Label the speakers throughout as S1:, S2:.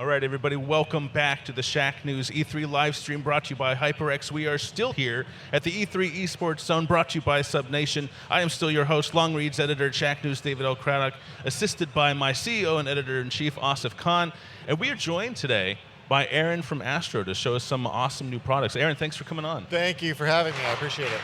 S1: All right, everybody, welcome back to the Shacknews E3 live stream brought to you by HyperX. We are still here at the E3 Esports Zone brought to you by SubNation. I am still your host, Long Reads editor at Shacknews, David L. Craddock, assisted by my CEO and editor-in-chief, Asif Khan. And we are joined today by Aaron from Astro to show us some awesome new products. Aaron, thanks for coming on.
S2: Thank you for having me. I appreciate it.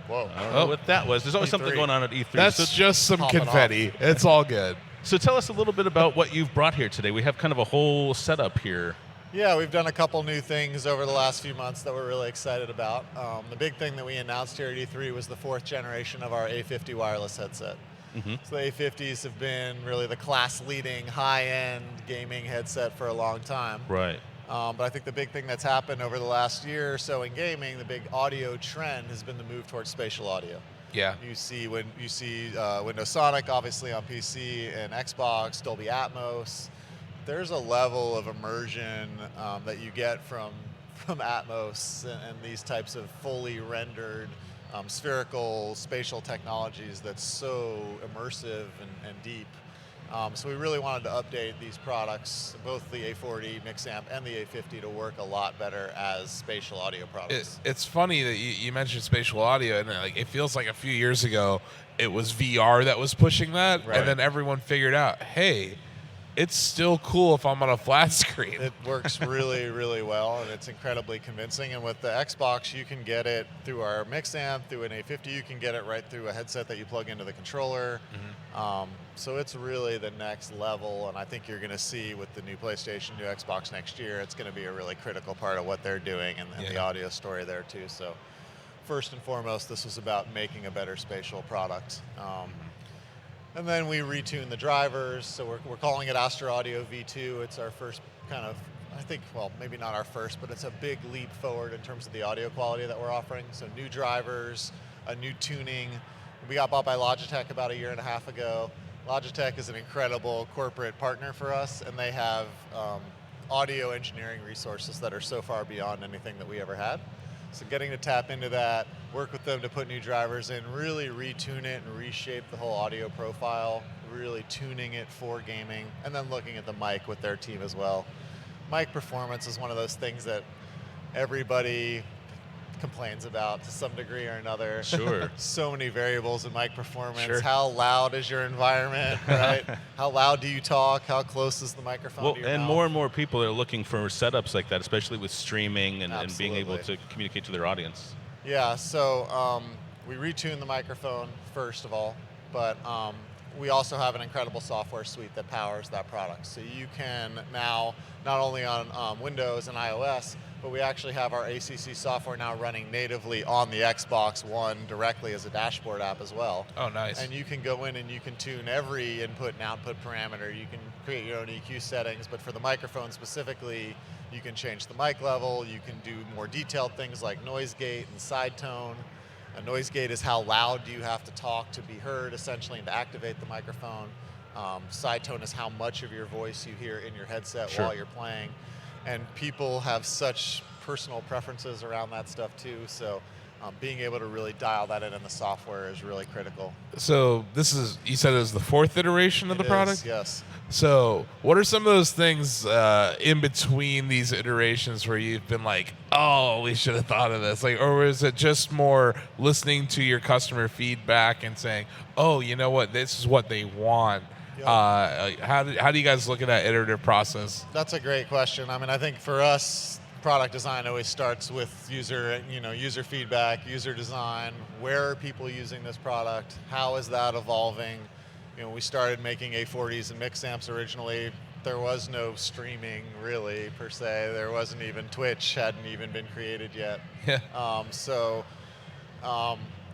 S2: Whoa.
S1: I don't know what that was. There's always
S2: E3.
S1: something going on at E3.
S3: That's just some
S2: Popping
S3: confetti. It's all good.
S1: So tell us a little bit about what you've brought here today. We have kind of a whole setup here.
S2: Yeah, we've done a couple new things over the last few months that we're really excited about. The big thing that we announced here at E3 was the 4th generation of our A50 wireless headset. So the A50s have been really the class-leading, high-end gaming headset for a long time.
S1: Right.
S2: But I think the big thing that's happened over the last year or so in gaming, the big audio trend has been the move towards spatial audio.
S3: Yeah.
S2: You see Windows Sonic, obviously on PC and Xbox, Dolby Atmos. There's a level of immersion that you get from Atmos and these types of fully rendered spherical spatial technologies that's so immersive and deep. So we really wanted to update these products, both the A40 mix amp and the A50, to work a lot better as spatial audio products.
S3: It's funny that you mentioned spatial audio, and it feels like a few years ago it was VR that was pushing that,
S2: Right.
S3: and then everyone figured out, hey, it's still cool if I'm on a flat screen.
S2: It works really, really well, and it's incredibly convincing. And with the Xbox, you can get it through our mix amp, through an A50. You can get it right through a headset that you plug into the controller. So it's really the next level, and I think you're going to see with the new PlayStation, new Xbox next year, it's going to be a really critical part of what they're doing and the audio story there too. So first and foremost, this was about making a better spatial product. And then we retuned the drivers, so we're calling it Astro Audio V2. It's our first kind of, I think, well, maybe not our first, but it's a big leap forward in terms of the audio quality that we're offering. So new drivers, a new tuning. We got bought by Logitech about a year and a half ago. Logitech is an incredible corporate partner for us, and they have audio engineering resources that are so far beyond anything that we ever had. So getting to tap into that, work with them to put new drivers in, really retune it and reshape the whole audio profile, really tuning it for gaming, and then looking at the mic with their team as well. Mic performance is one of those things that everybody complains about to some degree or another.
S1: Sure.
S2: So many variables in mic performance.
S1: Sure.
S2: How loud is your environment, right? How loud do you talk? How close is the microphone to your
S1: and
S2: mouth?
S1: more and more people are looking for setups like that, especially with streaming and being able to
S2: Absolutely.
S1: communicate to their audience.
S2: Yeah, so we retuned the microphone first of all, but we also have an incredible software suite that powers that product. So you can now, not only on Windows and iOS, but we actually have our ACC software now running natively on the Xbox One directly as a dashboard app as well.
S3: Oh, nice.
S2: And you can go in and you can tune every input and output parameter. You can create your own EQ settings, but for the microphone specifically, you can change the mic level. You can do more detailed things like noise gate and side tone. A noise gate is how loud do you have to talk to be heard, essentially, and to activate the microphone. Side tone is how much of your voice you hear in your headset
S1: Sure.
S2: while you're playing. And people have such personal preferences around that stuff too, so being able to really dial that in the software is really critical.
S3: So this is, you said it was the 4th iteration of the
S2: It
S3: product?
S2: is, yes.
S3: So what are some of those things in between these iterations where you've been like, oh, we should have thought of this? Like, or is it just more listening to your customer feedback and saying, oh, you know what, this is what they want?
S2: Yep.
S3: How do you guys look at that iterative process?
S2: That's a great question. I mean, I think for us, product design always starts with user feedback, user design. Where are people using this product? How is that evolving? We started making A40s and mix amps originally. There was no streaming really per se. There wasn't even Twitch hadn't even been created yet.
S3: Yeah.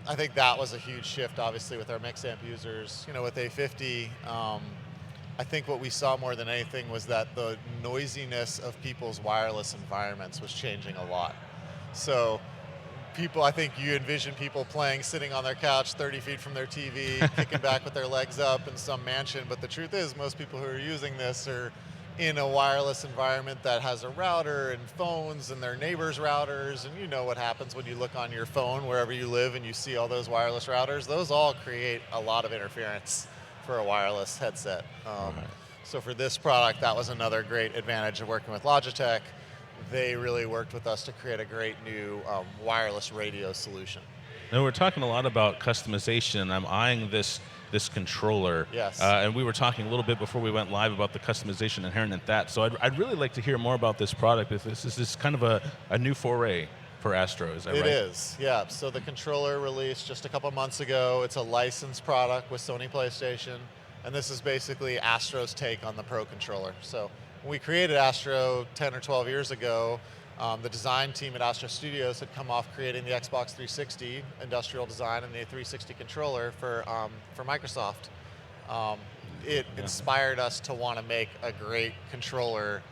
S2: I think that was a huge shift, obviously, with our mix amp users. With A50, I think what we saw more than anything was that the noisiness of people's wireless environments was changing a lot. So I think you envision people playing, sitting on their couch 30 feet from their TV, kicking back with their legs up in some mansion. But the truth is, most people who are using this are in a wireless environment that has a router and phones and their neighbors' routers. And you know what happens when you look on your phone wherever you live and you see all those wireless routers. Those all create a lot of interference for a wireless headset. So for this product, that was another great advantage of working with Logitech. They really worked with us to create a great new wireless radio solution.
S1: Now, we're talking a lot about customization, and I'm eyeing this controller.
S2: Yes.
S1: And we were talking a little bit before we went live about the customization inherent in that. So I'd really like to hear more about this product. If this is kind of a new foray for Astro, is that right?
S2: It is, yeah. So the controller released just a couple months ago. It's a licensed product with Sony PlayStation, and this is basically Astro's take on the Pro controller. So when we created Astro 10 or 12 years ago, the design team at Astro Studios had come off creating the Xbox 360 industrial design and the 360 controller for Microsoft. It inspired us to want to make a great controller.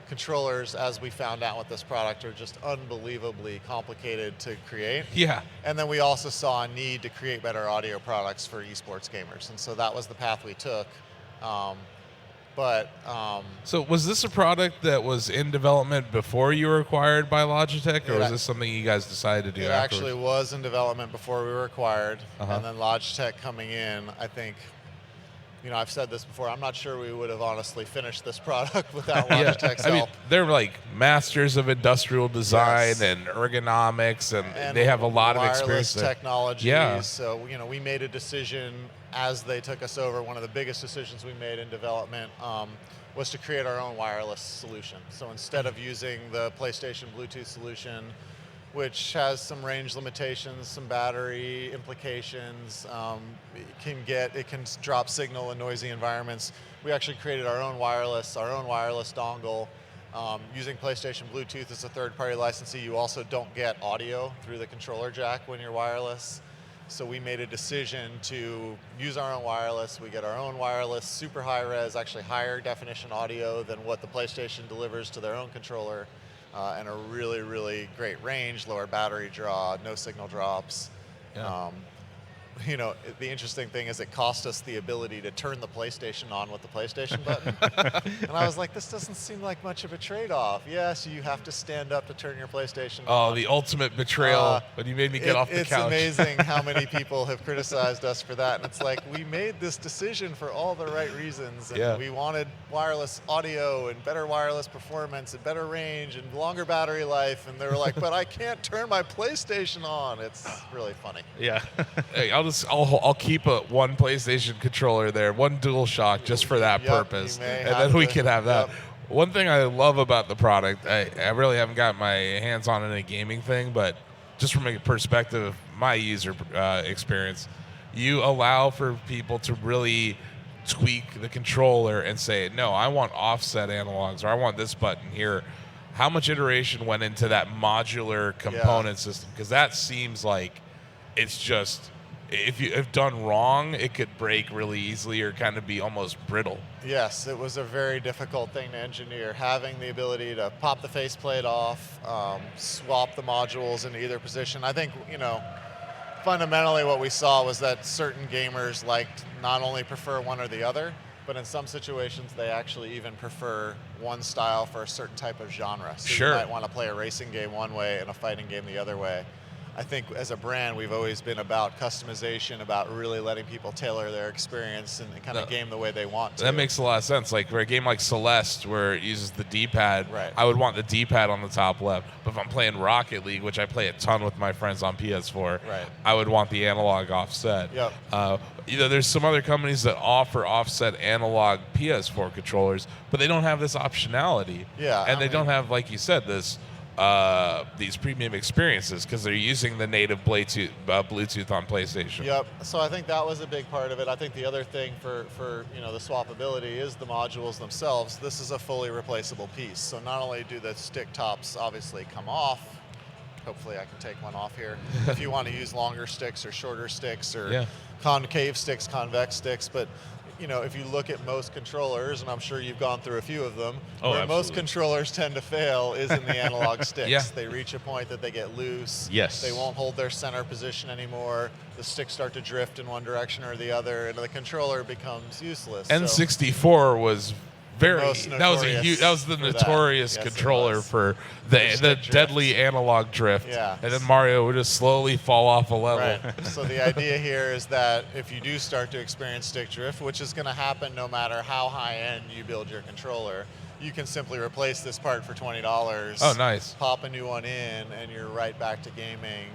S2: Controllers, as we found out with this product, are just unbelievably complicated to create.
S3: Yeah.
S2: And then we also saw a need to create better audio products for esports gamers, and so that was the path we took.
S3: So was this a product that was in development before you were acquired by Logitech, or was this something you guys decided to do
S2: It
S3: afterwards?
S2: actually was in development before we were acquired,
S3: Uh-huh.
S2: and then Logitech coming in, I think, I've said this before, I'm not sure we would have honestly finished this product without Logitech's
S3: I mean,
S2: help.
S3: they're like masters of industrial design
S2: Yes.
S3: and ergonomics, and
S2: And
S3: they have a lot of
S2: wireless
S3: experience there.
S2: technologies.
S3: Yeah.
S2: So, we made a decision as they took us over. One of the biggest decisions we made in development was to create our own wireless solution. So instead of using the PlayStation Bluetooth solution, which has some range limitations, some battery implications, it can drop signal in noisy environments. We actually created our own wireless dongle. Using PlayStation Bluetooth as a third-party licensee, you also don't get audio through the controller jack when you're wireless. So we made a decision to use our own wireless. We get our own wireless, super high res, actually higher definition audio than what the PlayStation delivers to their own controller, and a really, really great range, lower battery draw, no signal drops.
S3: Yeah.
S2: The interesting thing is it cost us the ability to turn the PlayStation on with the PlayStation button. And I was like, this doesn't seem like much of a trade-off. Yes, you have to stand up to turn your PlayStation on.
S3: Oh, the ultimate betrayal when you made me get off the couch.
S2: It's amazing how many people have criticized us for that. And it's like, we made this decision for all the right reasons. And we wanted wireless audio and better wireless performance and better range and longer battery life. And they were like, but I can't turn my PlayStation on. It's really funny.
S1: Yeah.
S3: Hey, I'll keep one PlayStation controller there, one DualShock, just for that purpose, and then we can have that.
S2: Yep.
S3: One thing I love about the product, I really haven't got my hands on in a gaming thing, but just from a perspective of my user experience, you allow for people to really tweak the controller and say, no, I want offset analogs, or I want this button here. How much iteration went into that modular component system? Because that seems like it's just, if done wrong, it could break really easily or kind of be almost brittle.
S2: Yes, it was a very difficult thing to engineer. Having the ability to pop the faceplate off, swap the modules into either position. I think, fundamentally what we saw was that certain gamers not only prefer one or the other, but in some situations they actually even prefer one style for a certain type of genre. So
S3: Sure.
S2: You might want to play a racing game one way and a fighting game the other way. I think as a brand, we've always been about customization, about really letting people tailor their experience and kind of game the way they want to.
S3: That makes a lot of sense. Like for a game like Celeste, where it uses the D-pad,
S2: Right.
S3: I would want the D-pad on the top left. But if I'm playing Rocket League, which I play a ton with my friends on PS4,
S2: Right.
S3: I would want the analog offset.
S2: Yep.
S3: There's some other companies that offer offset analog PS4 controllers, but they don't have this optionality.
S2: Yeah,
S3: And they don't have, like you said, these premium experiences because they're using the native Bluetooth on PlayStation.
S2: Yep. So I think that was a big part of it. I think the other thing for the swappability is the modules themselves. This is a fully replaceable piece. So not only do the stick tops obviously come off, hopefully I can take one off here, if you want to use longer sticks or shorter sticks or concave sticks, convex sticks, but if you look at most controllers, and I'm sure you've gone through a few of them, where most controllers tend to fail is in the analog sticks.
S3: Yeah.
S2: They reach a point that they get loose.
S1: Yes.
S2: They won't hold their center position anymore. The sticks start to drift in one direction or the other, and the controller becomes useless.
S3: N64 was very.
S2: most
S3: That was a huge. That was the
S2: for that.
S3: notorious
S2: Yes, it
S3: controller
S2: was.
S3: for
S2: For
S3: the
S2: stick drift.
S3: deadly analog drift.
S2: Yeah.
S3: And then Mario would just slowly fall off a level.
S2: Right. So the idea here is that if you do start to experience stick drift, which is going to happen no matter how high end you build your controller, you can simply replace this part for $20.
S3: Oh, nice.
S2: Pop a new one in, and you're right back to gaming.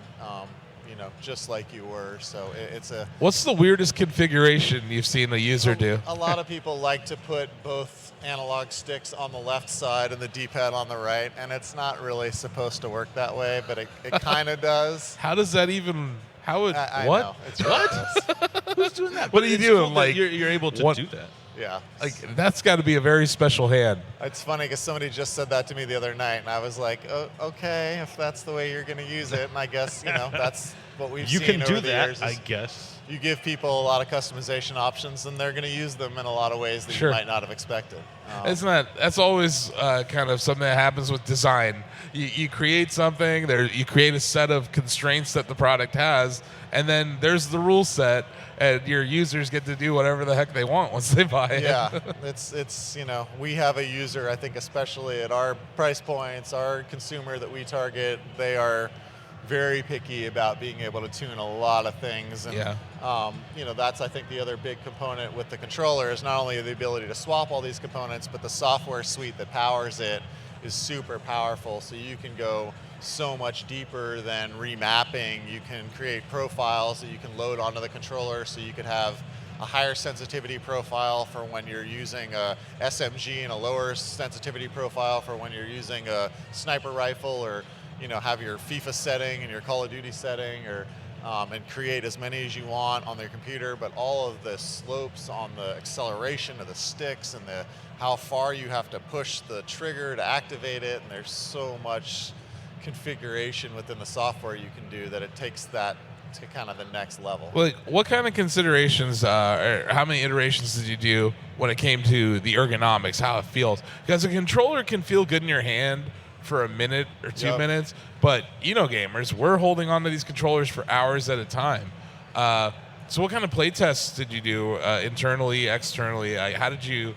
S2: Just like you were. So it's a.
S3: What's the weirdest configuration you've seen a user do?
S2: A lot of people like to put both analog sticks on the left side and the D-pad on the right, and it's not really supposed to work that way, but it kind of does.
S3: How does that even? How would
S2: I
S3: what?
S2: know. It's ridiculous.
S1: Who's doing that?
S3: What are you
S1: It's
S3: doing?
S1: cool that
S3: Like,
S1: you're able to
S3: what-
S1: do that.
S2: Yeah.
S3: Like that's got to be a very special hand.
S2: It's funny because somebody just said that to me the other night, and I was like, oh, okay, if that's the way you're going to use it, and I guess, that's what we've
S1: You
S2: seen
S1: can
S2: over
S1: do
S2: the
S1: that,
S2: years.
S1: I
S2: Is
S1: guess.
S2: you give people a lot of customization options, and they're going to use them in a lot of ways that
S3: Sure.
S2: you might not have expected.
S3: That's always kind of something that happens with design. You create something, you create a set of constraints that the product has, and then there's the rule set, and your users get to do whatever the heck they want once they buy it.
S2: Yeah, it's we have a user, I think especially at our price points, our consumer that we target, they are very picky about being able to tune a lot of things. And,
S3: Yeah.
S2: that's, I think, the other big component with the controller is not only the ability to swap all these components, but the software suite that powers it is super powerful. So you can go so much deeper than remapping. You can create profiles that you can load onto the controller, so you could have a higher sensitivity profile for when you're using a SMG and a lower sensitivity profile for when you're using a sniper rifle, or have your FIFA setting and your Call of Duty setting, or and create as many as you want on their computer. But all of the slopes on the acceleration of the sticks and how far you have to push the trigger to activate it, and there's so much configuration within the software you can do that it takes that to kind of the next level.
S3: Like, what kind of considerations, or how many iterations did you do when it came to the ergonomics, how it feels? Because a controller can feel good in your hand for a minute or 2
S2: Yep.
S3: minutes, but gamers, we're holding on to these controllers for hours at a time. So what kind of play tests did you do internally, externally? How did you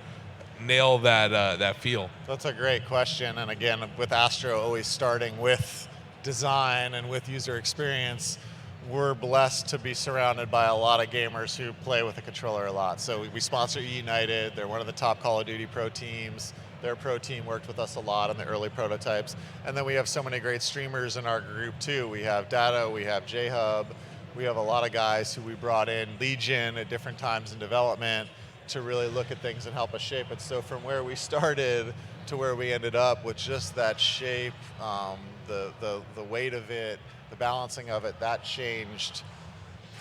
S3: nail that feel?
S2: That's a great question. And again, with Astro always starting with design and with user experience, we're blessed to be surrounded by a lot of gamers who play with the controller a lot. So we sponsor United. They're one of the top Call of Duty pro teams. Their pro team worked with us a lot on the early prototypes. And then we have so many great streamers in our group too. We have Data, we have J-Hub, we have a lot of guys who we brought in, Legion at different times in development, to really look at things and help us shape it. So from where we started to where we ended up with just that shape, the weight of it, the balancing of it, that changed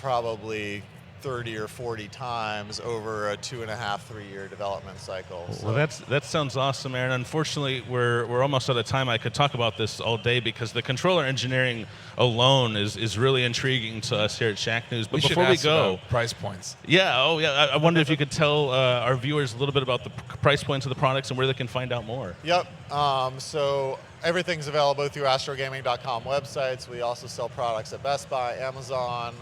S2: probably 30 or 40 times over a 2.5, 3 year development cycle.
S1: Well, that sounds awesome, Aaron. Unfortunately, we're almost out of time. I could talk about this all day because the controller engineering alone is really intriguing to us here at Shacknews. But before we go,
S3: price points.
S1: I wonder if you could tell our viewers a little bit about the price points of the products and where they can find out more.
S2: Yep. So everything's available through astrogaming.com websites. We also sell products at Best Buy, Amazon,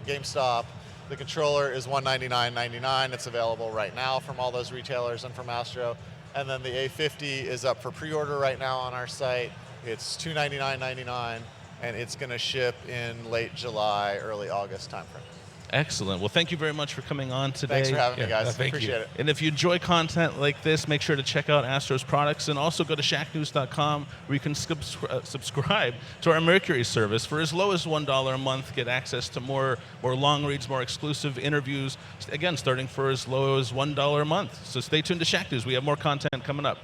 S2: GameStop. The controller is $199.99. It's available right now from all those retailers and from Astro. And then the A50 is up for pre-order right now on our site. It's $299.99, and it's going to ship in late July, early August timeframe.
S1: Excellent. Well, thank you very much for coming on today.
S2: Thanks for having me, guys.
S3: thank you.
S2: Appreciate it.
S1: And if you enjoy content like this, make sure to check out Astro's products, and also go to shacknews.com where you can subscribe to our Mercury service for as low as $1 a month. Get access to more long reads, more exclusive interviews, again, starting for as low as $1 a month. So stay tuned to Shacknews. We have more content coming up.